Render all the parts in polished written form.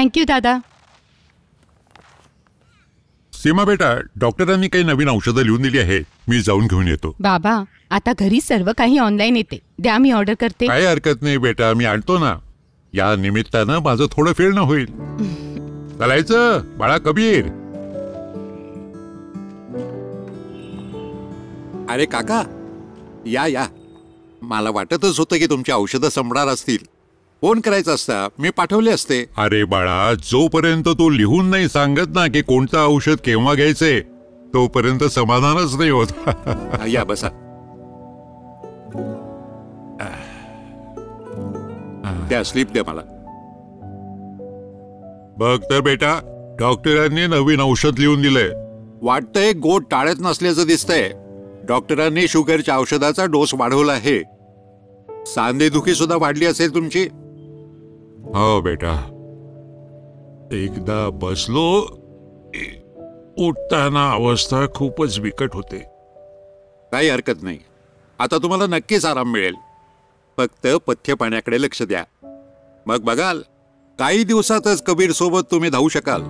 Thank you दादा. सीमा बेटा, डॉक्टरांनी काही नवीन औषधं लिहून दिली आहेत. मी जाऊन घेऊन येतो. बाबा, आता घरी सर्व काही ऑनलाईन येते. द्या, मी ऑर्डर करते. काही हरकत नाही बेटा, मी आणतो ना. या निमित्तानं माझं थोडं फिरणं होईल. चालायचं बाळा कबीर. अरे काका, या या. मला वाटतच होतं की तुमची औषधं संपणार असतील. फोन करायचा असता, मी पाठवले असते. अरे बाळा, जोपर्यंत तू लिहून नाही सांगत ना की कोणतं औषध केव्हा घ्यायचंय, तोपर्यंत समाधानच नाही होत. या बसा. त्या स्लिप द्या मला. बघ तर बेटा, डॉक्टरांनी नवीन औषध लिहून दिलंय. वाटतंय गोड टाळत नसल्याचं दिसतंय. डॉक्टरांनी शुगरच्या औषधाचा डोस वाढवला आहे. सांधेदुखी सुद्धा वाढली असेल तुमची. हो बेटा, एकदा बसलो उठताना अवस्था खूपच बिकट होते. काही हरकत नाही, आता तुम्हाला नक्कीच आराम मिळेल. फक्त पथ्य पाण्याकडे लक्ष द्या. मग बघाल, काही दिवसातच कबीर सोबत तुम्ही धावू शकाल.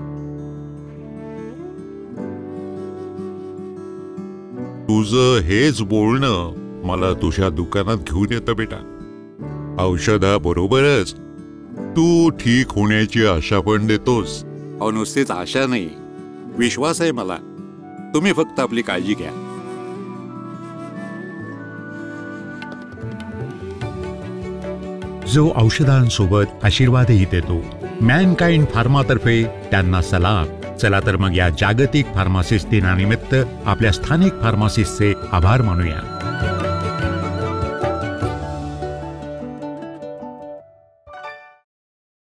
तुझं हेच बोलणं मला तुझ्या दुकानात घेऊन येतं बेटा. औषधाबरोबरच तू ठीक होण्याची आशा पण देतोस. नुसतीच आशा नाही, विश्वास आहे मला. तुम्ही फक्त आपली काळजी घ्या. जो औषधांसोबत आशीर्वादही देतो, मॅनकाइंड फार्मातर्फे त्यांना सलाम. चला तर मग या जागतिक फार्मासिस्ट दिनानिमित्त आपल्या स्थानिक फार्मासिस्टचे आभार मानूया.